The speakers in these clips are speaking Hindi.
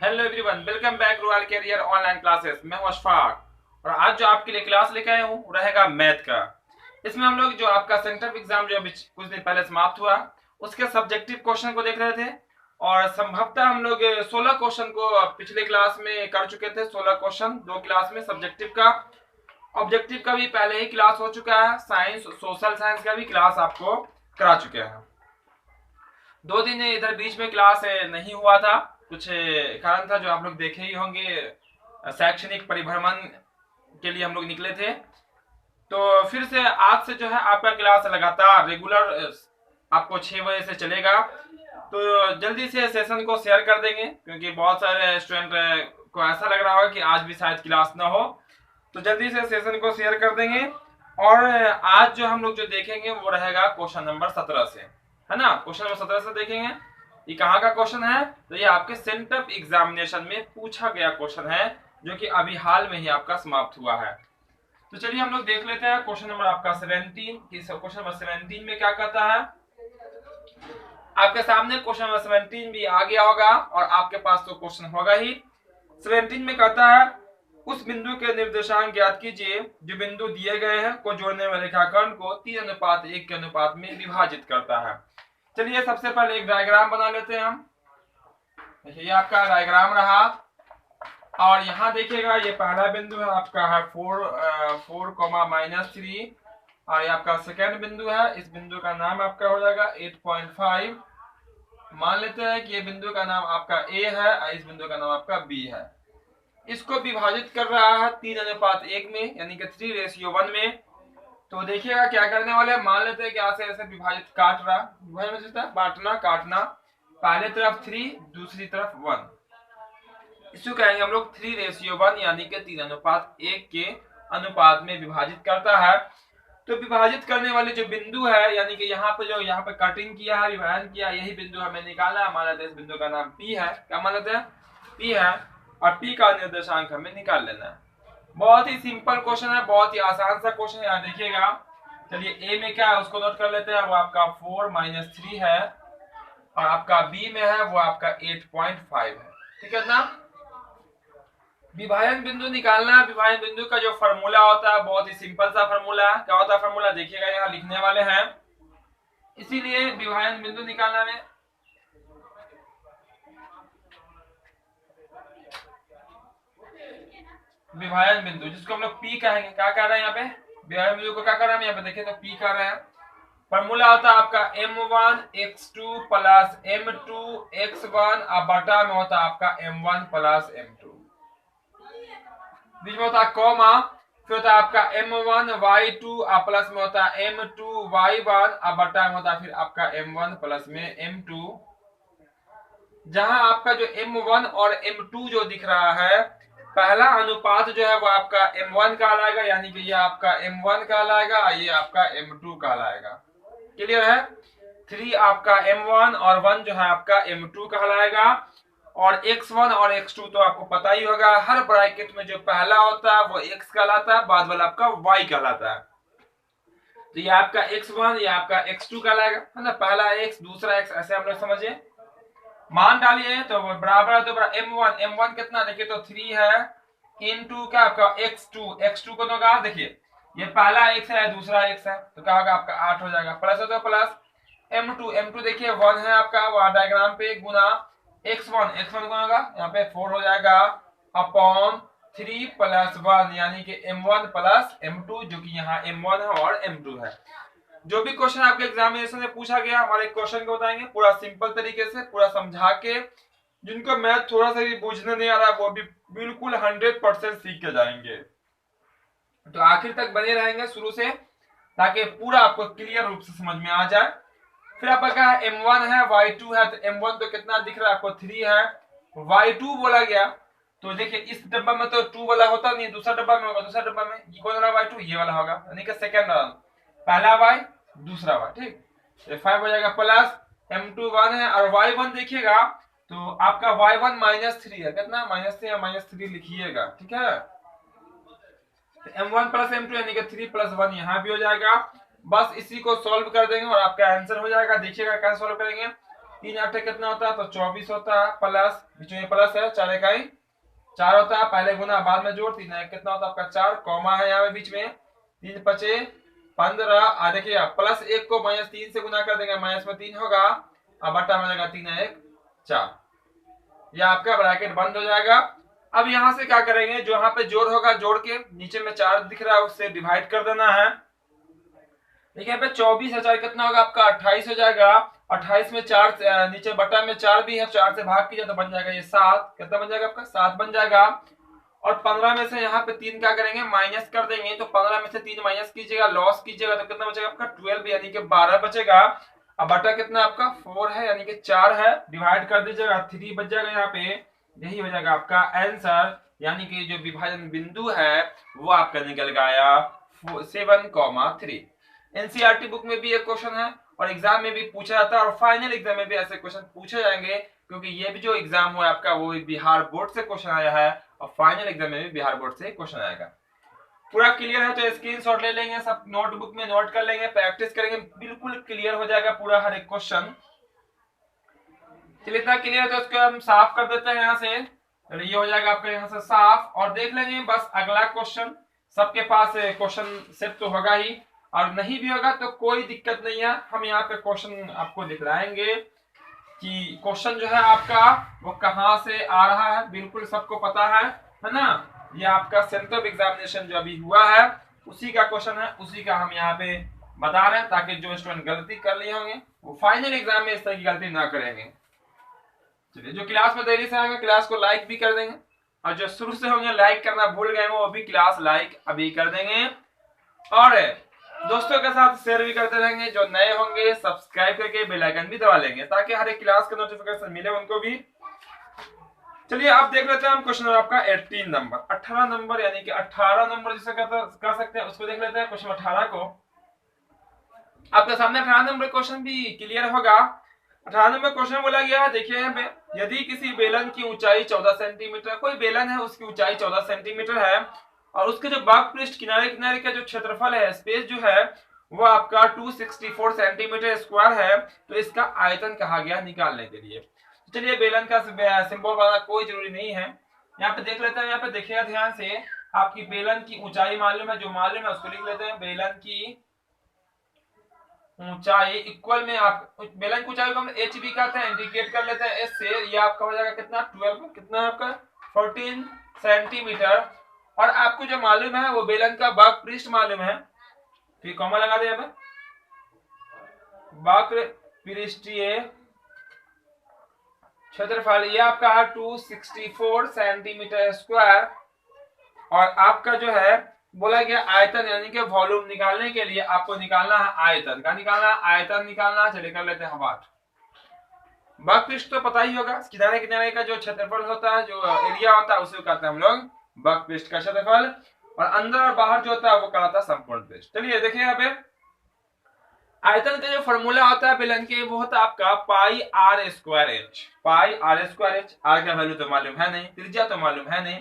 Hello everyone, welcome back royal career online classes. मैं हूं अशफाक और आज जो आपके लिए क्लास लेके आया हूं वो रहेगा मैथ का। इसमें हम लोग जो आपका सेंट्रल एग्जाम जो अभी कुछ दिन पहले समाप्त हुआ उसके सब्जेक्टिव क्वेश्चन को देख रहे थे और संभवतः हम लोग 16 क्वेश्चन को पिछले क्लास में कर चुके थे। 16 क्वेश्चन दो क्लास में, सब्जेक्टिव का, ऑब्जेक्टिव का भी पहले ही क्लास हो चुका है, साइंस सोशल साइंस का भी क्लास आपको करा चुके हैं। 2 दिन इधर बीच में क्लास नहीं हुआ था, कुछ कारण था जो आप लोग देखे ही होंगे। शैक्षणिक परिभ्रमण के लिए हम लोग निकले थे, तो फिर से आज से जो है आपका क्लास लगातार रेगुलर आपको 6 बजे से चलेगा। तो जल्दी से सेशन को शेयर कर देंगे क्योंकि बहुत सारे स्टूडेंट को ऐसा लग रहा होगा कि आज भी शायद क्लास ना हो, तो जल्दी से सेशन को शेयर कर देंगे। और आज जो हम लोग जो देखेंगे वो रहेगा क्वेश्चन नंबर 17 से, है ना। क्वेश्चन नंबर 17 से देखेंगे। ये कहाँ का क्वेश्चन है? तो ये आपके सेंट्रल एग्जामिनेशन में पूछा गया क्वेश्चन है जो कि अभी हाल में ही आपका समाप्त हुआ है। तो चलिए हम लोग देख लेते हैं क्वेश्चन नंबर आपका 17। क्वेश्चन नंबर 17 में क्या कहता है? आपके सामने क्वेश्चन नंबर 17 भी आ गया होगा और आपके पास तो क्वेश्चन होगा ही। 17 में कहता है उस बिंदु के निर्देशांक ज्ञात कीजिए जो बिंदु दिए गए हैं को जोड़ने वाले रेखाखंड को 3:1 के अनुपात में विभाजित करता है। चलिए सबसे पहले एक डायग्राम बना लेते हैं हम। ये आपका डायग्राम रहा और यहाँ देखिएगा ये पहला बिंदु है आपका है 4,-3 और ये आपका सेकेंड बिंदु है। इस बिंदु का नाम आपका हो जाएगा 8.5। मान लेते हैं कि ये बिंदु का नाम आपका ए है और इस बिंदु का नाम आपका बी है। इसको विभाजित कर रहा है 3:1 में, यानी कि 3:1 में। तो देखिएगा क्या करने वाले, मान लेते हैं कि ऐसे ऐसे विभाजित काट रहा, बांटना काटना, पहले तरफ 3 दूसरी तरफ 1, इसको कहेंगे हम लोग 3:1 यानी कि 3:1 के अनुपात में विभाजित करता है। तो विभाजित करने वाले जो बिंदु है, यानी कि यहाँ पे जो यहाँ पे कटिंग किया है, विभाजन किया, यही बिंदु हमें निकालना है। मान लेते हैं इस बिंदु का नाम P है। क्या मान लेते हैं? P है और P का निर्देशांक हमें निकाल लेना है। बहुत ही सिंपल क्वेश्चन है, बहुत ही आसान सा क्वेश्चन है। यहाँ देखिएगा, चलिए ए में क्या है उसको नोट कर लेते हैं। वो आपका 4-3 है और आपका बी में है वो आपका 8.5 है। ठीक है ना। विभाजन बिंदु निकालना है। विभाजन बिंदु का जो फॉर्मूला होता है बहुत ही सिंपल सा फॉर्मूला है। क्या होता है फॉर्मूला? देखिएगा यहाँ लिखने वाले हैं, इसीलिए विभाजन बिंदु निकालना में विभाजन बिंदु जिसको हम लोग पी कहेंगे। क्या कह रहे हैं यहाँ पे? विभाजन बिंदु को क्या कर रहे हैं यहाँ पे? देखिए तो पी कर रहे हैं। फॉर्मूला होता है आपका m1x2 प्लस m2x1 और बटा में होता है आपका m1 प्लस m2, बीच में होता है कॉमा, फिर होता है आपका m1y2 और प्लस में होता है m2y1 और बटा में होता है फिर आपका m1 प्लस में m2। जहां आपका जो m1 और m2 जो दिख रहा है, पहला अनुपात जो है वो आपका m1 कहलाएगा, यानी कि ये आपका m1 कहलाएगा और ये आपका m2 कहलाएगा। क्लियर है? 3 आपका m1 और 1 जो है आपका m2 कहलाएगा। और x1 और x2 तो आपको पता ही होगा, हर ब्रैकेट में जो पहला होता है वो x कहलाता है, बाद वाला आपका y कहलाता है। तो ये आपका x1 ये आपका x2 कहलाएगा, है ना। पहला x दूसरा x, ऐसे हम लोग समझिए। मान डालिए तो बराबर है, तो m1 कितना? देखिए तो 3 है इनटू क्या आपका x2 को होगा, देखिए ये पहला x है दूसरा x है, तो क्या होगा आपका 8 हो जाएगा। प्लस हो तो प्लस m2 देखिए 1 है आपका, वहां डायग्राम पे गुना x1 कौन होगा यहाँ पे 4 हो जाएगा अपॉन 3 प्लस 1 यानी कि m1 प्लस m2, जो कि यहाँ m1 है और m2 है। जो भी क्वेश्चन आपके एग्जामिनेशन में पूछा गया हमारे क्वेश्चन को बताएंगे पूरा सिंपल तरीके से, पूरा समझा के। जिनको मैथ थोड़ा सा भी बूझने नहीं आ रहा वो भी बिल्कुल 100% सीख के जाएंगे। तो आखिर तक बने रहेंगे शुरू से, ताकि पूरा आपको क्लियर रूप से समझ में आ जाए। फिर आपका क्या है? m1 है y2 है, तो m1 तो कितना दिख रहा है आपको 3 है, y2 बोला गया तो देखिए इस डब्बा में तो 2 वाला होता नहीं, दूसरा डब्बा में होगा, दूसरा डब्बा में ये कौन वाला y2 ये वाला होगा, यानी कि सेकंड वाला, पहला y दूसरा y, ठीक। तो 5 हो जाएगा प्लस m2 1 है और y1 देखिएगा तो आपका y1 -3 है, कितना? -3 या -3 लिखिएगा, ठीक है। तो m1 प्लस m2 यानी कि 3 प्लस 1 यहाँ भी हो जाएगा। बस इसी को सॉल्व कर देंगे और आपका आंसर हो जाएगा। देखिएगा कैसे सॉल्व करेंगे। 3 8 कितना होता है, तो 24 होता है, प्लस बीच में प्लस है, 4 इकाई 4 होता है, पहले गुना बाद में जोड़, 3 कितना होता है आपका 4, कॉमा है यहाँ पे बीच में, 3 पचे 15, देखिए प्लस 1 को -3 से गुना कर देंगे, माइनस में 3 होगा, अब बटा में जाएगा 3 1 4, यह आपका ब्रैकेट बंद हो जाएगा। अब यहाँ से क्या करेंगे, जो यहाँ पे जोड़ होगा, जोड़ के नीचे में 4 दिख रहा है उससे डिवाइड कर देना है। देखिए यहाँ पे 24 हजार कितना होगा आपका 28 हो जाएगा, 28 में 4 नीचे बटा में 4 भी है, 4 से भाग कीजिए तो बन जाएगा ये 7, कितना बन जाएगा आपका 7 बन जाएगा। और 15 में से यहाँ पे 3 क्या करेंगे, माइनस कर देंगे, तो 15 में से 3 माइनस कीजिएगा, लॉस कीजिएगा तो कितना बचेगा आपका 12 यानी कि 12 बचेगा। अब बटा कितना आपका 4 है यानी कि 4 है, डिवाइड कर दीजिएगा, 3 बच जाएगा यहाँ पे, यही हो जाएगा आपका आंसर, यानी कि जो विभाजन बिंदु है वो आपका निकल गया 7,3। एनसीईआरटी बुक में भी एक क्वेश्चन है और एग्जाम में भी पूछा जाता है और फाइनल एग्जाम में भी ऐसे क्वेश्चन पूछे जाएंगे, क्योंकि ये भी जो एग्जाम हुआ आपका वो बिहार बोर्ड से क्वेश्चन आया है और फाइनल एग्जाम में भी बिहार बोर्ड से क्वेश्चन आएगा। पूरा क्लियर है तो स्क्रीनशॉट ले लेंगे, सब नोटबुक में नोट कर लेंगे, प्रैक्टिस करेंगे, बिल्कुल क्लियर हो जाएगा पूरा हर एक क्वेश्चन। चलिए इतना क्लियर है तो इसको हम साफ कर देते हैं यहाँ से, ये हो जाएगा आपका यहाँ से साफ, और देख लेंगे बस अगला क्वेश्चन। सबके पास क्वेश्चन सेट तो होगा ही, और नहीं भी होगा तो कोई दिक्कत नहीं है, हम यहाँ पे क्वेश्चन आपको दिखलाएंगे कि क्वेश्चन जो है आपका वो कहाँ से आ रहा है, बिल्कुल सबको पता है ना। ये आपका सेंट्रल एग्जामिनेशन जो अभी हुआ है उसी का क्वेश्चन है, उसी का हम यहाँ पे बता रहे हैं, ताकि जो स्टूडेंट गलती कर लिए होंगे वो फाइनल एग्जाम में इस तरह की गलती ना करेंगे। चलिए जो क्लास में देरी से आएंगे क्लास को लाइक भी कर देंगे, और जो शुरू से होंगे लाइक करना भूल गए वो भी क्लास लाइक अभी कर देंगे, और दोस्तों के साथ शेयर भी करते रहेंगे। जो नए होंगे सब्सक्राइब करके बेल आइकन भी दबा लेंगे ताकि हर एक क्लास का नोटिफिकेशन मिले उनको भी। चलिए आप देख लेते हैं हम क्वेश्चन आपका 18 नंबर 18 नंबर यानी कि 18 नंबर जिसे कर सकते हैं उसको देख लेते हैं। क्वेश्चन 18 को आपके सामने 18 नंबर क्वेश्चन भी क्लियर होगा। 18 नंबर क्वेश्चन बोला गया है, देखिए यहाँ पे, यदि किसी बेलन की ऊंचाई 14 सेंटीमीटर, कोई बेलन है उसकी ऊंचाई 14 सेंटीमीटर है और उसके जो बाग पृष्ठ किनारे किनारे का जो क्षेत्रफल है, स्पेस जो है वो आपका 264 सेंटीमीटर स्क्वायर है, तो इसका आयतन कहा गया निकालने के लिए। चलिए बेलन का सिंबल बनाना कोई जरूरी नहीं है, यहाँ पे देख लेते हैं। यहाँ पे देखिएगा ध्यान से, आपकी बेलन की ऊंचाई मालूम है, जो मालूम है उसको लिख लेते हैं। बेलन की ऊंचाई इक्वल में आप बेलन की ऊंचाई को हम एच भी कहते हैं, इंडिकेट कर लेते हैं एस से, ये आपका हो जाएगा कितना 12, कितना है आपका 14 सेंटीमीटर। और आपको जो मालूम है वो बेलन का बाग पृष्ठ मालूम है, फिर कॉमा लगा दे, बाग पृष्ठीय क्षेत्रफल ये आपका है 264 सेंटीमीटर स्क्वायर। और आपका जो है बोला गया आयतन यानी कि वॉल्यूम निकालने के लिए आपको निकालना है आयतन का, निकालना आयतन निकालना। चलिए कर लेते हैं बात। बाग पृष्ठ तो पता ही होगा, किनारे किनारे का जो क्षेत्रफल होता है, जो एरिया होता है उसे कहते हैं हम लोग बाग पृष्ठ का क्षेत्रफल, और अंदर और बाहर जो होता है वो कहलाता है संपूर्ण पृष्ठ। चलिए देखिए यहाँ पे आयतन का जो फॉर्मूला होता है बेलन के वो होता है आपका pi r square h, pi r square h. R का वैल्यू तो मालूम है नहीं, त्रिज्या तो मालूम है नहीं,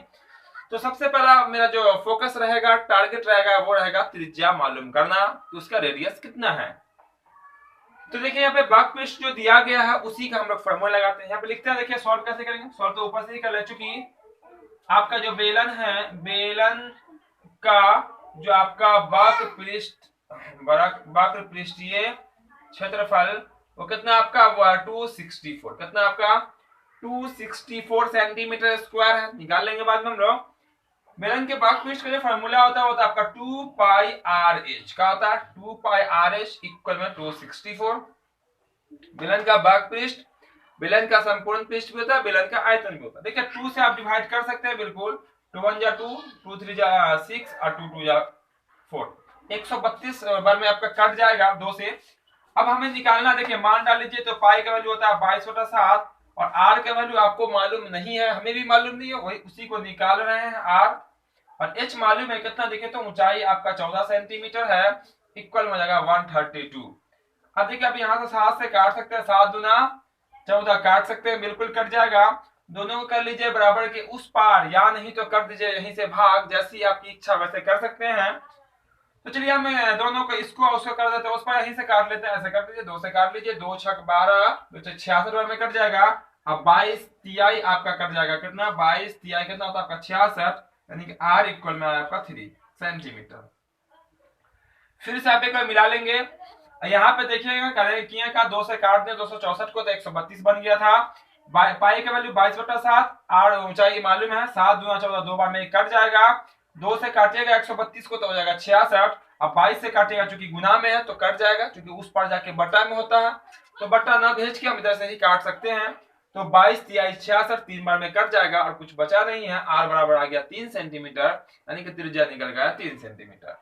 तो सबसे पहला मेरा जो फोकस रहेगा, टारगेट रहेगा, वो रहेगा त्रिज्या मालूम करना, तो उसका रेडियस कितना है। तो देखिए यहाँ पे बाग पृष्ठ जो दिया गया है उसी का हम लोग फॉर्मूला लगाते हैं। यहाँ पे लिखते हैं, देखिए सॉल्व कैसे करेंगे, सॉल्व तो ऊपर से ही कर ले, चुकी आपका जो बेलन है, बेलन का जो आपका बाग पृष्ठीय क्षेत्रफल वो कितना आपका 264, कितना आपका 264 सेंटीमीटर स्क्वायर है, निकाल लेंगे बाद में हम लोग। बेलन के बाग पृष्ठ का जो फॉर्मूला होता है वो आपका 2 पाई आर एच का होता है, 2 पाई आर एच इक्वल में 264। बेलन का बाग पृष्ठ, बेलन का संपूर्ण पृष्ठ भी होता है, बेलन का आयतन भी होता है। देखिए 2 से आप डिवाइड कर सकते हैं, बिल्कुल 2 1 जा 2, 2 3 जा 6 और 2 2 जा 4, 132 बार में आपका कट जाएगा 2 से। अब हमें निकालना, देखिए मान डाल लीजिए, तो पाई का वैल्यू होता है 22/7 और आर का वैल्यू आपको मालूम नहीं है, हमें भी मालूम नहीं है, वही उसी को निकाल रहे हैं आर। और एच मालूम है कितना, देखिए तो ऊंचाई आपका 14 सेंटीमीटर है, इक्वल हो जाएगा 132। अब देखिए आप यहाँ से 7 से काट सकते हैं, 7 दूना 14 काट सकते हैं, बिल्कुल कट जाएगा। दोनों को कर लीजिए बराबर के उस पार, या नहीं तो कर दीजिए यहीं से भाग, जैसी आपकी इच्छा वैसे कर सकते हैं। तो चलिए हम दोनों को इसको उसको कर देते हैं, उस पर यहीं से काट लेते हैं, ऐसे कर लीजिए, 2 से काट लीजिए, 2 छक 12, 2 छक 66 बार में कट जाएगा। अब 22 तिहाई आपका कट जाएगा, कितना 22 तिहाई कितना होता है आपका 66, यानी कि r इक्वल में आपका 3 सेंटीमीटर। फिर से आप एक बार मिला लेंगे, यहाँ पे देखिएगा किए का 2 से काट दिया 264 को, तो 132 बन गया था। पाई का वैल्यू 22/7, आर ऊंचाई मालूम है, 7 दूना 14, 2 बार में कट जाएगा। 2 से काटिएगा 132 को तो हो जाएगा 66, अब 22 से काटिएगा चूंकि गुना में है तो कट जाएगा, क्योंकि उस पर जाके बटा में होता है, तो बटा ना भेज के हम इधर से ही काट सकते हैं। तो 22 तिहाई 66 3 बार में कट जाएगा और कुछ बचा नहीं है, आर बराबर आ गया 3 सेंटीमीटर, यानी कि त्रिज्या निकल गया 3 सेंटीमीटर।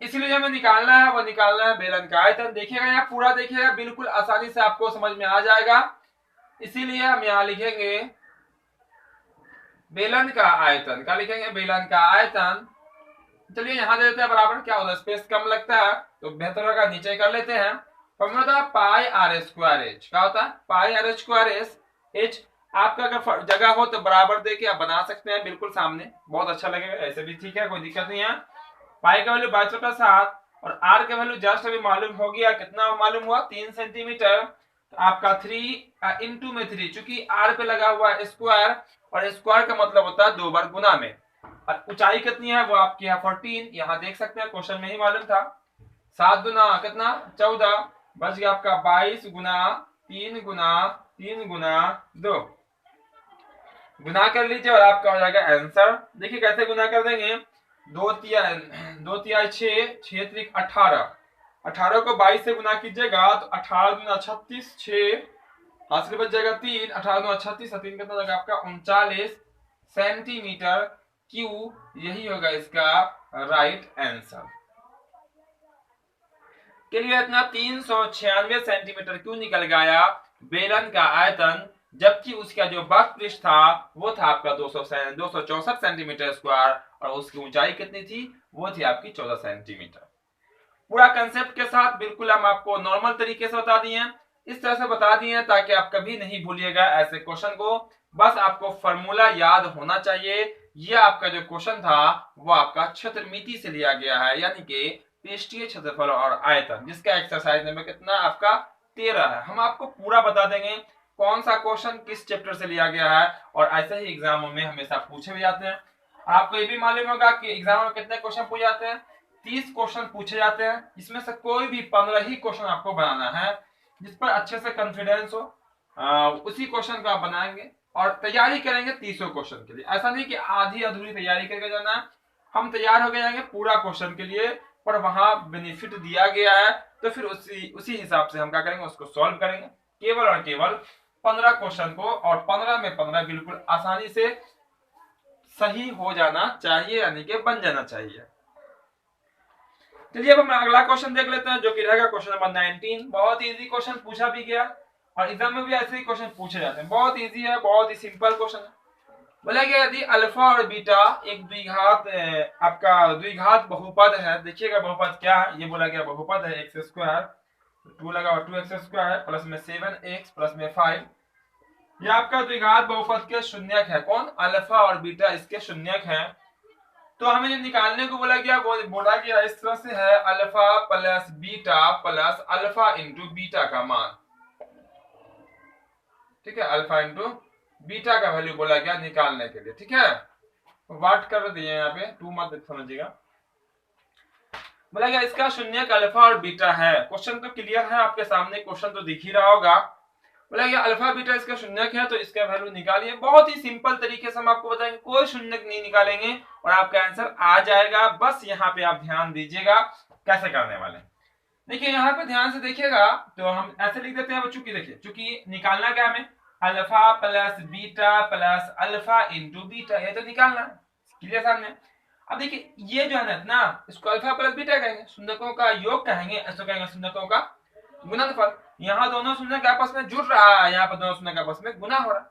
इसलिए हमें निकालना है वो निकालना है बेलन का आयतन। देखिएगा यहाँ पूरा देखिएगा, बिल्कुल आसानी से आपको समझ में आ जाएगा। इसीलिए हम यहाँ लिखेंगे बेलन का आयतन, क्या लिखेंगे बेलन का आयतन। चलिए यहाँ दे देते हैं बराबर, क्या होता है स्पेस कम लगता है तो बेहतर होगा नीचे कर लेते हैं। फॉर्मूला होता है पाई आर स्क्वायर एच, क्या होता है पाई आर स्क्वायर एच। आपका अगर जगह हो तो बराबर देके आप बना सकते हैं बिल्कुल सामने, बहुत अच्छा लगेगा, ऐसे भी ठीक है, कोई दिक्कत नहीं है। पाई का वैल्यू 22/7 और आर का वैल्यू जस्ट अभी मालूम हो गया, कितना मालूम हुआ 3 सेंटीमीटर। तो आपका 3 इंटू में 3, चूंकि आर पे लगा हुआ है स्क्वायर, और स्क्वायर का मतलब होता है 2 बार गुना में। और ऊंचाई कितनी है वो आपके यहाँ 14, यहाँ देख सकते हैं क्वेश्चन में ही मालूम था। 7 गुना कितना 14, बच गया आपका 22 गुना 3 गुना 3 गुना 2, गुना कर लीजिए और आपका हो जाएगा आंसर। देखिए कैसे गुना कर देंगे, 2 तिहाई 6, 6 त्रिक 18, 18 को 22 से गुना कीजिएगा तो 18 दूना 36, 6 हाथ से बच जाएगा 3, 18 दूना 36, 3 कितना हो जाएगा आपका 39 सेंटीमीटर क्यू। यही होगा इसका राइट आंसर। के लिए इतना 396 सेंटीमीटर क्यों निकल गया बेलन का आयतन, जबकि उसका जो वक्र था वो था आपका 264 सेंटीमीटर स्क्वायर, और उसकी ऊंचाई कितनी थी वो थी आपकी 14 सेंटीमीटर। पूरा कंसेप्ट के साथ बिल्कुल हम आपको नॉर्मल तरीके से बता दिए, इस तरह से बता दिए ताकि आप कभी नहीं भूलिएगा ऐसे क्वेश्चन को, बस आपको फॉर्मूला याद होना चाहिए। ये आपका जो क्वेश्चन था वो आपका क्षेत्रमिति से लिया गया है, यानी कि पृष्ठीय क्षेत्रफल और आयतन, जिसका एक्सरसाइज नंबर कितना आपका 13 है। हम आपको पूरा बता देंगे कौन सा क्वेश्चन किस चैप्टर से लिया गया है, और ऐसे ही एग्जामों में हमेशा पूछे भी जाते हैं। आपको ये भी मालूम होगा कि एग्जाम में कितने क्वेश्चन पूछे जाते हैं, 30 क्वेश्चन पूछे जाते हैं, इसमें से कोई भी 15 ही क्वेश्चन आपको बनाना है, जिस पर अच्छे से कॉन्फिडेंस हो, उसी क्वेश्चन को आप बनाएंगे और तैयारी करेंगे 30 क्वेश्चन के लिए। ऐसा नहीं कि आधी अधूरी तैयारी करके जाना है, हम तैयार होकर जाएंगे पूरा क्वेश्चन के लिए, पर वहां बेनिफिट दिया गया है तो फिर उसी हिसाब से हम क्या करेंगे उसको सॉल्व करेंगे। केवल और केवल 15 क्वेश्चन को, और 15 में 15 बिल्कुल आसानी से सही हो जाना चाहिए, यानी कि बन जाना चाहिए। चलिए अब हम अगला क्वेश्चन देख लेते हैं, जो कि रहेगा क्वेश्चन नंबर 19। बहुत इजी क्वेश्चन पूछा भी गया और एग्जाम में भी ऐसे ही क्वेश्चन पूछे जाते हैं, बहुत इजी है, बहुत ही सिंपल क्वेश्चन है। बोला गया यदि अल्फा और बीटा एक द्विघात आपका द्विघात बहुपद है, देखिएगा बहुपद क्या है, ये बोला गया बहुपद है एक्स स्क्वायर 2 लगा 2x स्क्वायर प्लस में 7x प्लस में 5, ये आपका द्विघात बहुपद के शून्यक है, कौन अल्फा और बीटा इसके शून्यक है। तो हमें जो निकालने को बोला गया वो बोला गया इस तरह से है, alpha plus beta plus alpha into beta का मान, ठीक है, अल्फा इंटू बीटा का वैल्यू बोला गया निकालने के लिए, ठीक है, वाट कर दिए यहाँ पे, 2 मत समझिएगा। बोला गया इसका शून्यक अल्फा और बीटा है, क्वेश्चन तो क्लियर है आपके सामने, क्वेश्चन तो दिख ही रहा होगा। बोला गया अल्फा बीटा इसका शून्यक है तो इसका वैल्यू निकालिए। बहुत ही सिंपल तरीके से हम आपको बताएंगे, कोई शून्यक नहीं निकालेंगे और आपका आंसर आ जाएगा। बस यहाँ पे आप ध्यान दीजिएगा कैसे करने वाले। देखिए यहाँ पे ध्यान से देखिएगा, तो हम ऐसे लिख देते हैं बच्चों की, देखिए चूंकि निकालना क्या हमें, alpha plus beta plus alpha into beta, ये तो निकालना क्लियर सामने। अब देखिए ये जो है ना, इसको अल्फा प्लस बीटा कहेंगे, शून्यकों का योग कहेंगे, ऐसा कहेंगे शून्यकों का गुणनफल। यहाँ दोनों शून्यक आपस में जुड़ रहा है, यहाँ पर दोनों शून्यक आपस में गुना हो रहा है।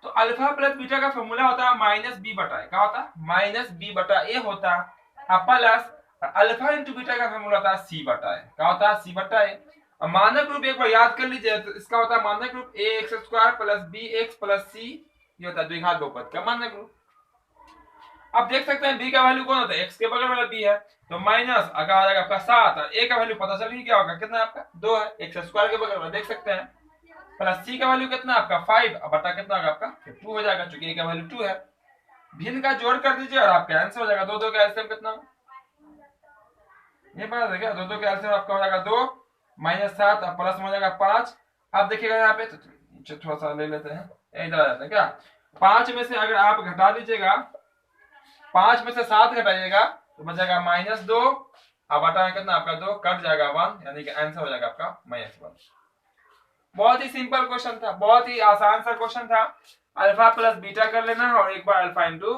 तो अल्फा प्लस बीटा का फॉर्मूला होता है माइनस बी बटा ए, क्या होता है माइनस बी बटा ए होता है, प्लस अल्फा इंटू बीटा का फॉर्मूला होता है सी बटा ए, क्या होता है सी बटा ए। मानक रूप एक बार याद कर लीजिए, तो इसका होता है मानक रूप a x square plus b x plus c, ये होता है द्विघात बहुपद का मानक रूप। अब देख सकते हैं बी का वैल्यू कौन होता है, एक्स के बगल वाला बी है, तो माइनस अगर आ जाएगा आपका 7 और ए का वैल्यू पता चल गया क्या होगा, कितना आपका 2 है, एक्स स्क्वायर के बगल वाला देख सकते हैं, प्लस सी का वैल्यू कितना आपका 5 और बटा कितना होगा आपका 2 हो जाएगा, क्योंकि ए का वैल्यू 2 है। भिन्न का जोड़ कर दीजिए और आपका आंसर हो जाएगा 2 2 का एलसीएम कितना, ये पता है क्या, 2 2 का एलसीएम आपका हो जाएगा 2 माइनस 7 और प्लस में हो जाएगा 5। अब देखिएगा यहाँ पे तो थोड़ा सा ले लेते हैं, इधर आ जाता है क्या, 5 में से अगर आप घटा दीजिएगा, 5 में से 7 घटाइएगा तो बचेगा -2 और बटा में कितना आपका 2 कट जाएगा 1, यानी कि आंसर हो जाएगा आपका -1। बहुत ही सिंपल क्वेश्चन था, बहुत ही आसान सा क्वेश्चन था। अल्फा प्लस बीटा कर लेना है और एक बार अल्फा इंटू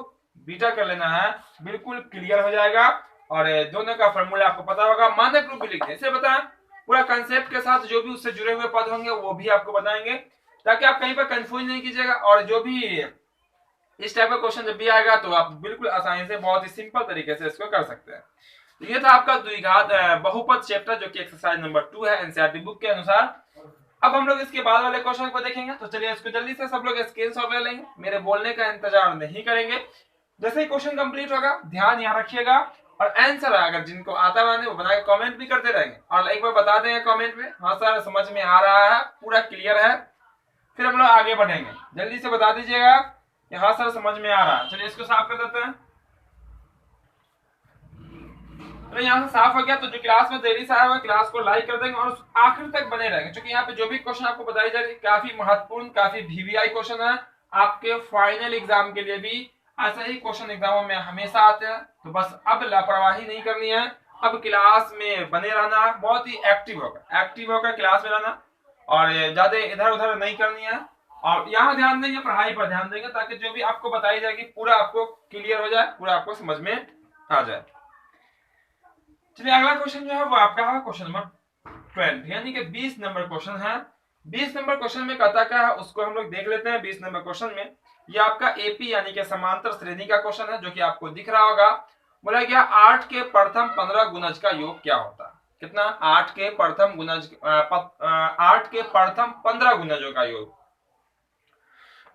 बीटा कर लेना है, बिल्कुल क्लियर हो जाएगा। और दोनों का फॉर्मूला आपको पता होगा, मानक रूप भी लिखते हैं, इसे बताएं पूरा कंसेप्ट के साथ, जो भी उससे जुड़े हुए पद होंगे वो भी आपको बताएंगे, ताकि आप कहीं पर कंफ्यूज नहीं कीजिएगा। और जो भी इस टाइप का क्वेश्चन जब भी आएगा तो आप बिल्कुल आसानी से बहुत ही सिंपल तरीके से इसको कर सकते हैं। तो ये था आपका द्विघात बहुपद चैप्टर, जो कि एक्सरसाइज नंबर 2 है एनसीईआरटी बुक के अनुसार। अब हम लोग इसके बाद वाले क्वेश्चन को देखेंगे, तो चलिए इसको जल्दी से सब लोग स्क्रीनशॉट ले लेंगे, मेरे बोलने का इंतजार नहीं करेंगे। जैसे ही क्वेश्चन कंप्लीट होगा ध्यान यहाँ रखिएगा, और आंसर अगर जिनको आता है वो बना के कमेंट भी करते रहेंगे, और एक बार बता देंगे कमेंट में हाँ सर समझ में आ रहा है, पूरा क्लियर है, फिर हम लोग आगे बढ़ेंगे। जल्दी से बता दीजिएगा कि हाँ सर समझ में आ रहा है। चलिए इसको साफ कर देते हैं। तो यहाँ से साफ हो गया, तो जो क्लास में देरी से आया हुआ क्लास को लाइक कर देंगे और आखिर तक बने रहेंगे, क्योंकि यहाँ पे जो भी क्वेश्चन आपको बताई जा रही है काफी महत्वपूर्ण, काफी वीवीआई क्वेश्चन है, आपके फाइनल एग्जाम के लिए भी ऐसे ही क्वेश्चन एग्जामों में हमेशा आते हैं। तो बस अब लापरवाही नहीं करनी है, अब क्लास में बने रहना, बहुत ही एक्टिव होकर क्लास में रहना, और ज्यादा इधर उधर नहीं करनी है, और यहाँ ध्यान देंगे, पढ़ाई पर ध्यान देंगे, ताकि जो भी आपको बताई जाएगी पूरा आपको क्लियर हो जाए, पूरा आपको समझ में आ जाए। चलिए अगला क्वेश्चन जो है वो आपका है क्वेश्चन नंबर 12, यानी कि 20 नंबर क्वेश्चन है। 20 नंबर क्वेश्चन में कहता क्या है उसको हम लोग देख लेते हैं। 20 नंबर क्वेश्चन में ये आपका एपी यानी कि समांतर श्रेणी का क्वेश्चन है, जो कि आपको दिख रहा होगा। बोला गया 8 के प्रथम 15 गुणज का योग क्या होता है, कितना, 8 के प्रथम 15 गुणजों का योग।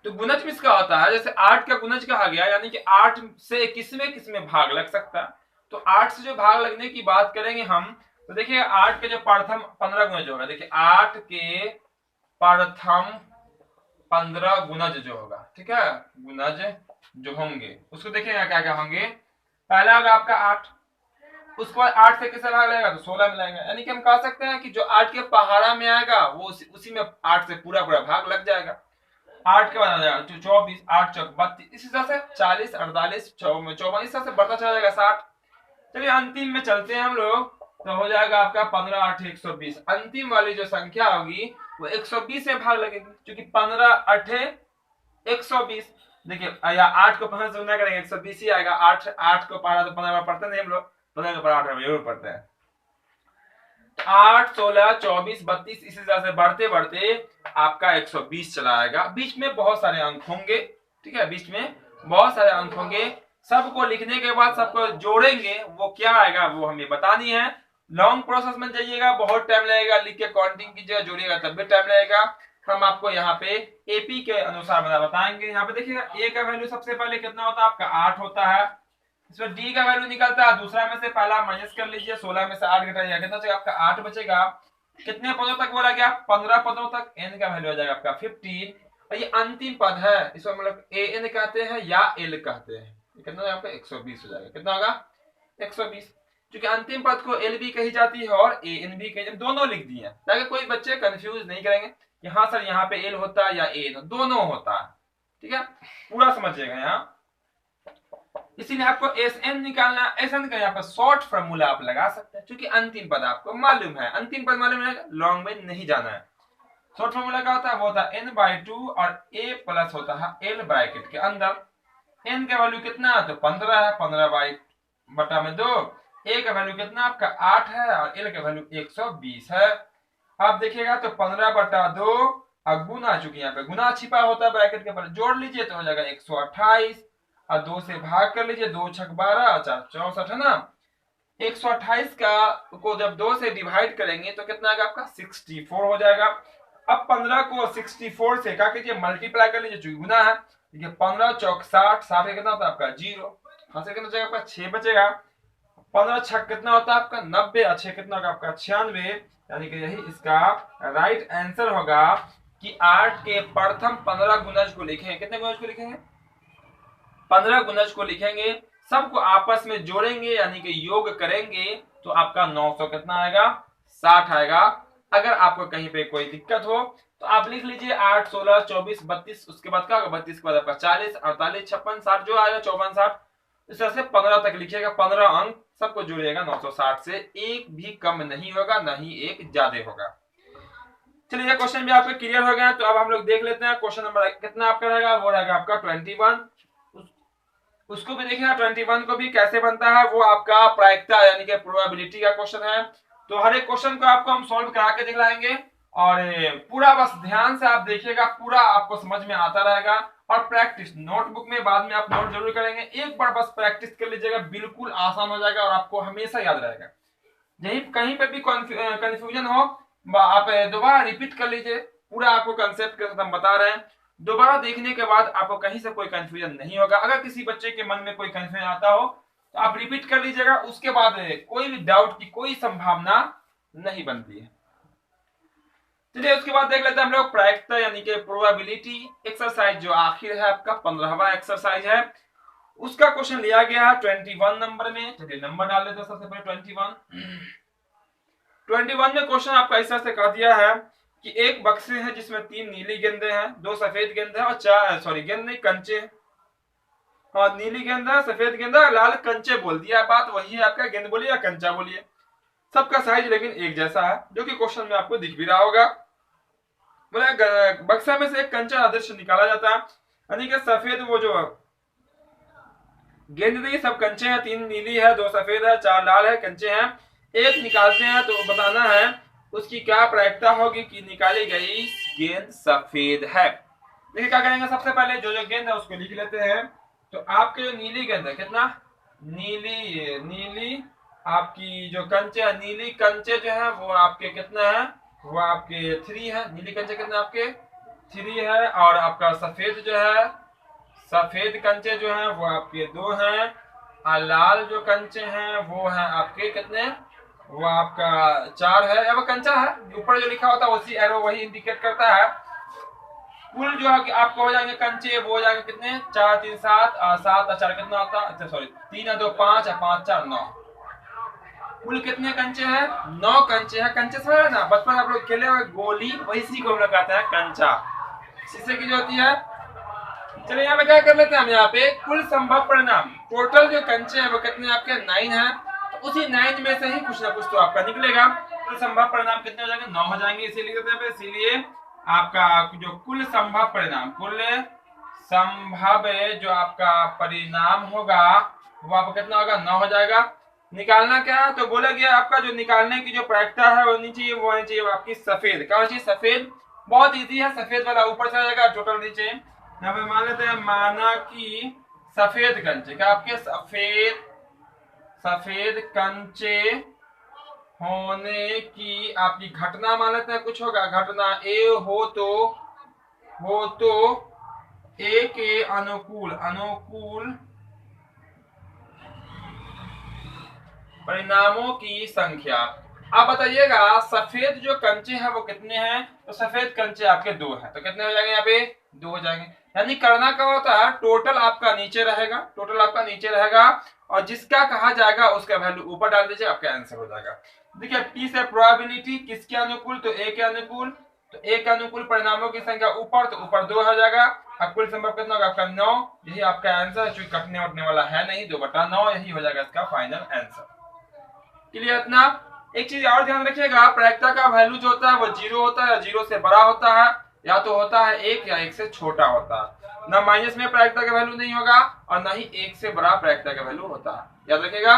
तो गुणज किसका होता है, जैसे 8 का गुणज कहा गया, यानी कि 8 से किसमें भाग लग सकता है। तो 8 से जो भाग लगने की बात करेंगे हम, तो देखिए 8 के जो प्रथम 15 गुणज होगा, देखिए 8 के प्रथम 15 गुणज जो होगा, ठीक है, गुणज जो होंगे उसको देखिएगा क्या क्या होंगे। पहला होगा आपका 8, उसके बाद 8 से किससे भाग लगेगा, तो 16 में लगेगा, यानी कि हम कह सकते हैं कि जो 8 के पहाड़ा में आएगा वो उसी में 8 से पूरा भाग लग जाएगा। 8 के बाद आ जाएगा 24, 8 चौक 32, इस हिसाब से 40, 48, 54, इस हिसाब से बढ़ता चला जाएगा 60। चलिए अंतिम में चलते हैं हम लोग, तो हो जाएगा आपका 15 8 120। अंतिम वाली जो संख्या होगी वो 120 में भाग लगेगी, क्योंकि 15 8 120। देखिए या 8 को 15 से गुना करेंगे 120 ही आएगा। 8 को पढ़ा तो 15 बार पढ़ते नहीं हम लोग, 15 को पढ़ा 8 बार जरूर पढ़ते हैं। 8 16 24 32 इस हिसाब से बढ़ते बढ़ते आपका 120 चला आएगा। बीच में बहुत सारे अंक होंगे, ठीक है, बीच में बहुत सारे अंक होंगे, सबको लिखने के बाद सबको जोड़ेंगे, वो क्या आएगा वो हमें बतानी है। लॉन्ग प्रोसेस में जाइएगा, बहुत टाइम लगेगा, लिख के काउंटिंग कीजिएगा, जोड़िएगा तब भी टाइम लगेगा। हम आपको यहाँ पे एपी के अनुसार बताएंगे। यहाँ पे देखिएगा ए का वैल्यू सबसे पहले कितना होता है आपका 8 होता है, इसमें डी का वैल्यू निकलता है, दूसरा में से पहला माइनस कर लीजिए, 16 में से 8 घटाइएगा, कितना बचेगा आपका 8 बचेगा। कितने पदों तक बोला गया, 15 पदों तक। एन का वैल्यू आ जाएगा आपका 15, और ये अंतिम पद है, इसको हम लोग ए एन कहते हैं या एल कहते हैं। कितना यहाँ पे 120 हो जाएगा, कितना होगा 120, क्योंकि अंतिम पद को एल भी कही जाती है और ए एन भी कही जाती है, दोनों लिख दिए ताकि कोई बच्चे कंफ्यूज नहीं करेंगे कि हाँ सर यहाँ पे एल होता है या ए एन, दोनों होता है, ठीक है, पूरा समझिएगा यहाँ। इसीलिए आपको एस एन निकालना, एस एन का यहाँ पर शॉर्ट फॉर्मूला आप लगा सकते हैं, क्योंकि अंतिम पद आपको मालूम है, अंतिम पद मालूम है, लॉन्ग में नहीं जाना है। शॉर्ट फॉर्मूला क्या होता है, वो होता है n/2 और a प्लस होता है l ब्रैकेट के अंदर। n का वैल्यू कितना है, तो 15 है, 15/2। a का वैल्यू कितना आपका 8 है और l का वैल्यू 120 है। आप देखिएगा तो 15/2 और गुना, चूंकि यहाँ पे गुना छिपा होता है ब्रैकेट के ऊपर, जोड़ लीजिए तो हो जाएगा 128 और 2 से भाग कर लीजिए, 2 छक 12 4 64 है ना। 128 का को जब 2 से डिवाइड करेंगे तो कितना आएगा आपका 64 हो जाएगा। अब 15 को 64 से क्या कीजिए मल्टीप्लाई कर लीजिए, चूंकि गुना है। देखिए 15 चौक 60, 60 कितना होता है आपका 0, हासिल कितना बचेगा आपका 6 बचेगा। 15 छक कितना होता है आपका 90, अच्छे कितना होगा आपका 96, यानी कि यही इसका राइट आंसर होगा कि 8 के प्रथम 15 गुणज को लिखेंगे। कितने गुणज को लिखेंगे? 15 गुणज को लिखेंगे, सबको आपस में जोड़ेंगे यानी कि योग करेंगे तो आपका 900 कितना आएगा 60 आएगा। अगर आपको कहीं पे कोई दिक्कत हो तो आप लिख लीजिए 8 16 24 32, उसके बाद क्या होगा 32 के बाद आपका 40 48 56 60 जो आएगा 54 60, इस तरह से 15 तक लिखिएगा। 15 अंक सबको जोड़िएगा 960 से, एक भी कम नहीं होगा ना ही एक ज्यादा होगा। चलिए ये क्वेश्चन भी आपके क्लियर हो गया। तो अब हम लोग देख लेते हैं क्वेश्चन नंबर कितना आपका रहेगा, वो रहेगा आपका 21। उसको भी देखिएगा 21 को भी कैसे बनता है, वो आपका प्रायिकता यानी कि प्रोबेबिलिटी का क्वेश्चन है। तो हर एक क्वेश्चन को आपको हम सॉल्व करा के दिखलाएंगे और पूरा बस ध्यान से आप देखिएगा, पूरा आपको समझ में आता रहेगा। और प्रैक्टिस नोटबुक में बाद में आप नोट जरूर करेंगे, एक बार बस प्रैक्टिस कर लीजिएगा, बिल्कुल आसान हो जाएगा और आपको हमेशा याद रहेगा। यही कहीं पे भी कंफ्यूजन हो आप दोबारा रिपीट कर लीजिए, पूरा आपको कंसेप्ट के साथ हम बता रहे हैं। दोबारा देखने के बाद आपको कहीं से कोई कंफ्यूजन नहीं होगा। अगर किसी बच्चे के मन में कोई कंफ्यूजन आता हो तो आप रिपीट कर लीजिएगा, उसके बाद कोई भी डाउट की कोई संभावना नहीं बनती है। चलिए उसके बाद देख लेते हैं हम लोग प्रायिकता यानी कि प्रोबेबिलिटी एक्सरसाइज, जो आखिर है आपका 15वां एक्सरसाइज है, उसका क्वेश्चन लिया गया है 21 नंबर में। चलिए नंबर डाल लेते हैं सबसे पहले 21 में क्वेश्चन आपका इस तरह से कह दिया है कि एक बक्से है जिसमें 3 नीली गेंदें हैं, 2 सफेद गेंद है और 4 गेंद नहीं कंचे। हाँ नीली गेंद है, सफेद गेंद है, लाल कंचे बोल दिया। बात वही है आपका, गेंद बोलिए या कंचा बोलिए, सबका साइज लेकिन एक जैसा है, जो कि क्वेश्चन में आपको दिख भी रहा होगा। बोले बक्सा में से एक कंचा आदर्श निकाला जाता है, यानी कि सफेद वो जो गेंद नहीं, सब कंचे हैं, 3 नीली है, 2 सफेद है, 4 लाल है, कंचे हैं, एक निकालते हैं तो बताना है उसकी क्या प्रायिकता होगी कि निकाली गई गेंद सफेद है। देखिए क्या करेंगे, सबसे पहले जो जो गेंद है उसको लिख लेते हैं। तो आपके जो नीली गेंद है कितना नीली आपकी जो कंचे है, नीली कंचे जो है वो आपके कितना है, वो आपके 3 है। नीली कंचे कितने आपके 3 है। और आपका सफेद जो है, सफेद कंचे जो हैं वो आपके 2 हैं। और लाल जो कंचे हैं वो हैं आपके कितने, वो आपका 4 है। अब कंचा है, ऊपर जो लिखा होता है उसी एरो वही इंडिकेट करता है। कुल जो है कि आपको हो जाएंगे कंचे, वो हो जाएंगे कितने 4 3 7 और 7 और 4 कितना होता है, अच्छा सॉरी 3 और 2 5 और 5 4 9। कुल कितने कंचे हैं 9 कंचे हैं। कंचे समझ रहे ना, बचपन में आप लोग खेले हुए गोली, वही को हम लोग कहते हैं कंचा, शीशे की जो होती है। चलिए यहाँ पे क्या कर लेते हैं हम, यहाँ पे कुल संभव परिणाम, टोटल जो कंचे हैं वो कितने आपके 9 हैं। तो उसी 9 में से ही कुछ ना कुछ तो आपका निकलेगा। कुल संभव परिणाम कितने हो जाएंगे 9 हो जाएंगे, इसीलिए लिख देते हैं। इसीलिए आपका जो कुल संभव परिणाम, कुल संभव जो आपका परिणाम होगा वो आपका कितना होगा 9 हो जाएगा। निकालना क्या है, तो बोला गया आपका जो निकालने की जो प्रायिकता है वो होनी चाहिए, वो होनी चाहिए आपकी सफेद। क्या होनी चाहिए सफेद, बहुत इजी है, सफेद वाला ऊपर से आ जाएगा, टोटल नीचे। यहाँ पे मान लेते हैं, माना कि सफेद कंचे, क्या आपके सफेद कंचे होने की आपकी घटना मान लेते हैं, कुछ होगा घटना ए हो तो ए के अनुकूल परिणामों की संख्या। आप बताइएगा सफेद जो कंचे हैं वो कितने हैं, तो सफेद कंचे आपके 2 हैं, तो कितने हो जाएंगे यहाँ पे 2 हो जाएंगे। यानी करना क्या होता है, टोटल आपका नीचे रहेगा, और जिसका कहा जाएगा उसका वैल्यू ऊपर डाल दीजिए, आपका आंसर हो जाएगा। देखिए टी से प्रोबेबिलिटी किसके अनुकूल, तो ए के अनुकूल, तो ए के अनुकूल परिणामों की संख्या ऊपर, तो ऊपर 2 हो जाएगा। अब कुल संभव कितना होगा आपका 9, यही आपका आंसर है, जो कटने उठने वाला है नहीं, 2/9 यही हो जाएगा इसका फाइनल आंसर। क्लियर इतना। एक चीज और ध्यान रखिएगा, प्रायिकता का वैल्यू जो होता है वो 0 होता है, 0 से बड़ा होता है, या तो होता है 1 या 1 से छोटा होता है। ना माइनस में प्रायिकता का वैल्यू नहीं होगा और ना ही 1 से बड़ा प्रायिकता का वैल्यू होता है। याद रखिएगा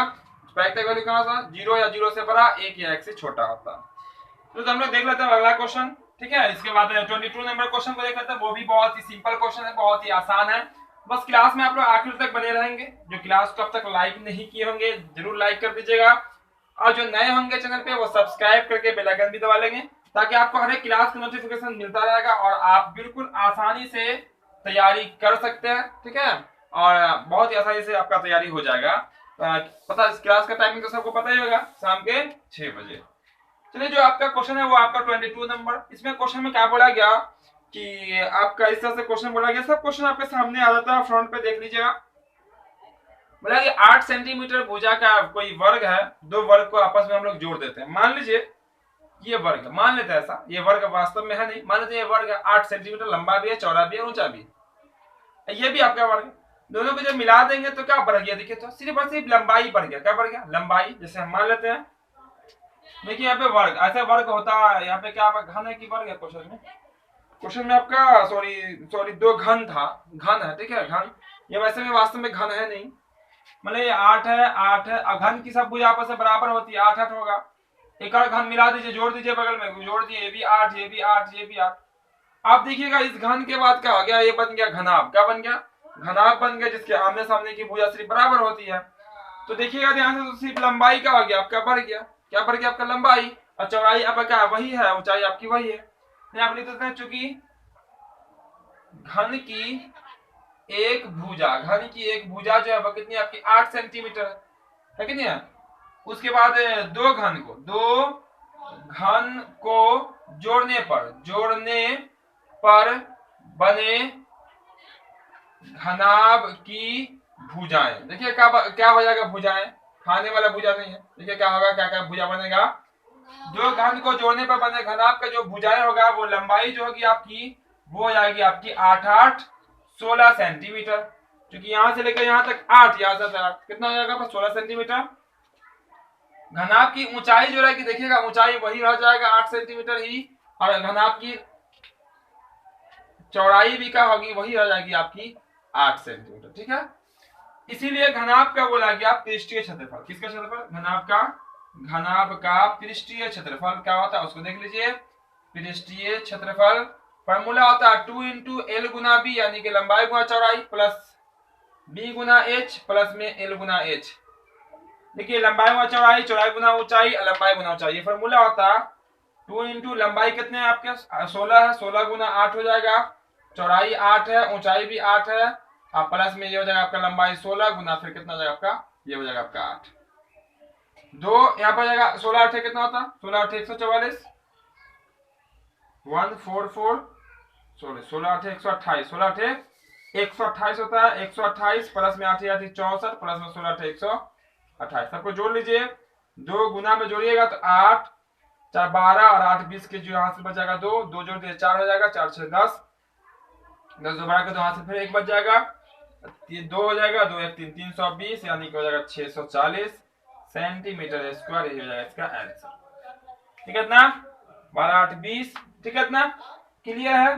प्रायिकता का वैल्यू कहां सा 0 या 0 से बड़ा, 1 या 1 से छोटा होता है। तो हम लोग देख लेते हैं अगला क्वेश्चन, ठीक है। इसके बाद 22 नंबर क्वेश्चन को देख लेते हैं, वो भी बहुत ही सिंपल क्वेश्चन है, बहुत ही आसान है। बस क्लास में आप लोग आखिर तक बने रहेंगे। जो क्लास को अब तक लाइक नहीं किए होंगे जरूर लाइक कर दीजिएगा, और जो नए होंगे चैनल पे वो सब्सक्राइब करके बेल आइकन भी दबा लेंगे, ताकि आपको हर एक क्लास का नोटिफिकेशन मिलता रहेगा और आप बिल्कुल आसानी से तैयारी कर सकते हैं, ठीक है। और बहुत ही आसानी से आपका तैयारी हो जाएगा। पता क्लास का टाइमिंग तो सबको पता ही होगा, शाम के 6 बजे। चलिए जो आपका क्वेश्चन है वो आपका 22 नंबर। इसमें क्वेश्चन में क्या बोला गया कि आपका इस तरह से क्वेश्चन बोला गया, सब क्वेश्चन आपके सामने आ जाता है, फ्रंट पे देख लीजिएगा। बोला कि 8 सेंटीमीटर भुजा का कोई वर्ग है, दो वर्ग को आपस में हम लोग जोड़ देते हैं। मान लीजिए ये वर्ग, मान लेते हैं ऐसा, ये वर्ग वास्तव में है नहीं, मान लेते हैं ये वर्ग 8 सेंटीमीटर लंबा भी है, चौड़ा भी है, ऊंचा भी है, ये भी आपका वर्ग। दोनों को जब मिला देंगे तो क्या बढ़ गया, देखिए तो सिर्फ और सिर्फ लंबाई बढ़ गया। क्या बढ़ गया, लंबाई। जैसे हम मान लेते हैं, देखिए यहाँ पे वर्ग, ऐसे वर्ग होता है, यहाँ पे क्या घन है कि वर्ग है, क्वेश्चन में आपका सॉरी दो घन था, घन है, ठीक है, घन। ये वैसे में वास्तव में घन है नहीं, मतलब ये 8 है, घन की सब भुजा आपस में बराबर होती है, 8 8 होगा। एक और घन मिला दीजिए, जोड़ दीजिए बगल में, जोड़ दिए, ये भी 8, ये भी 8, ये भी 8। आप देखिएगा इस घन के बाद क्या हो गया, ये बन गया घनाभ। क्या बन गया, घनाभ बन गया, जिसके आमने सामने की भुजा सिर्फ बराबर होती है। तो देखिएगा ध्यान से, तो सिर्फ लंबाई क्या हो गया आपका, बढ़ गया। क्या बढ़ गया आपका, लंबाई। और चौड़ाई आपका क्या वही है, ऊंचाई आपकी वही है। आप लिख देते हैं, चूंकि घन की एक भुजा जो है वो कितनी आपकी 8 सेंटीमीटर है कि नहीं है। उसके बाद दो घन को जोड़ने पर बने घनाभ की भुजाएं। देखिए क्या हो जाएगा, भुजाएं, खाने वाला भुजा नहीं है। देखिए क्या होगा, क्या क्या भुजा बनेगा, दो घन को जोड़ने पर बने घनाभ का जो भुजाएं होगा, वो लंबाई जो होगी आपकी, वो हो जाएगी आपकी 8 8 16 सेंटीमीटर। क्योंकि यहां से लेकर यहां तक 8, यहां से 8, कितना हो जाएगा, 16 सेंटीमीटर। घनाभ की ऊंचाई जो रहेगी, देखिएगा ऊंचाई वही रह जाएगा 8 सेंटीमीटर ही, और घनाभ की चौड़ाई भी क्या होगी, वही रह जाएगी आपकी 8 सेंटीमीटर, ठीक है। इसीलिए घनाभ का बोला गया पृष्ठीय क्षेत्रफल। किसका क्षेत्रफल, घनाभ का पृष्ठीय क्षेत्रफल क्या होता है उसको देख लीजिए। पृष्ठीय क्षेत्रफल फॉर्मूला होता है 2 इंटू एल गुना बी, यानी कि लंबाई गुना चौड़ाई, प्लस बी गुना एच, प्लस में एल गुना एच। देखिए लंबाई गुना चौड़ाई, चौड़ाई गुना ऊंचाई, लंबाई गुना ऊंचाई, ये फॉर्मूला होता है। 2 इंटू लंबाई कितने हैं आपके 16 है, 16 गुना 8 हो जाएगा, चौड़ाई 8 है, ऊंचाई भी 8 है, और प्लस में ये हो जाएगा आपका लंबाई 16 गुना फिर कितना हो जाएगा आपका, ये हो जाएगा आपका 8। दो यहाँ पर जाएगा, 16 8 कितना होता है, 16 8 144, 144, सॉरी 16 8 128, 16 8 128 होता है, 128 प्लस में 8 8 64, प्लस में 16 8 128। सबको जोड़ लीजिए, दो गुना में जोड़िएगा तो 8 4 12 और 8 20 के जो यहाँ से बच जाएगा 2 2 जोड़ दिए 4 हो जाएगा, 4 6 10 10 दोबारा के 2 यहाँ से फिर एक बच जाएगा, 2 हो जाएगा, 2 1 3 320, यानी कि हो जाएगा 640 सेंटीमीटर स्क्वायर। ये हो जाएगा इसका आंसर, ठीक है ना, 12 8 20, ठीक है ना, क्लियर है।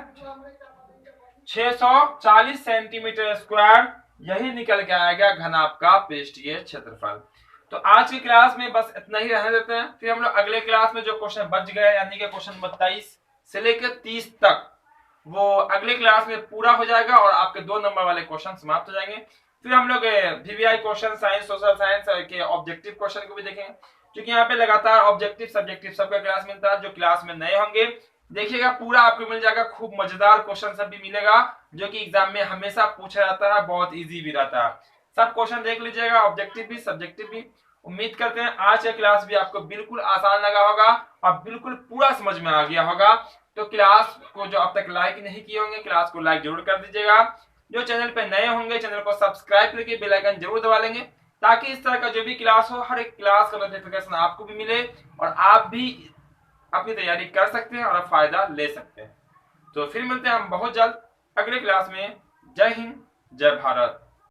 640 सेंटीमीटर स्क्वायर यही निकल के आएगा घनाभ का पृष्ठीय क्षेत्रफल। तो आज की क्लास में बस इतना ही रहने देते हैं, फिर हम लोग अगले क्लास में जो क्वेश्चन बच गए, यानी कि क्वेश्चन 22 से लेकर 30 तक, वो अगले क्लास में पूरा हो जाएगा और आपके 2 नंबर वाले क्वेश्चन समाप्त हो जाएंगे। फिर हम लोग VVI question, science, social science के ऑब्जेक्टिव क्वेश्चन को भी देखेंगे, क्योंकि यहाँ पे लगातार ऑब्जेक्टिव सब्जेक्टिव सबका क्लास मिलता है। जो क्लास में नए होंगे देखिएगा पूरा आपको मिल जाएगा, खूब मजेदार क्वेश्चन सब भी मिलेगा, जो कि एग्जाम में हमेशा पूछा जाता है, बहुत इजी भी रहता है। सब क्वेश्चन देख लीजिएगा, ऑब्जेक्टिव भी सब्जेक्टिव भी। उम्मीद करते हैं आज का क्लास भी आपको बिल्कुल आसान लगा होगा और बिल्कुल पूरा समझ में आ गया होगा। तो क्लास को जो अब तक लाइक नहीं किए होंगे, क्लास को लाइक जरूर कर दीजिएगा। जो चैनल पे नए होंगे चैनल को सब्सक्राइब करके बेल आइकन जरूर दबा लेंगे, ताकि इस तरह का जो भी क्लास हो, हर एक क्लास का नोटिफिकेशन आपको भी मिले और आप भी अपनी तैयारी कर सकते हैं और फायदा ले सकते हैं। तो फिर मिलते हैं हम बहुत जल्द अगले क्लास में। जय हिंद, जय भारत।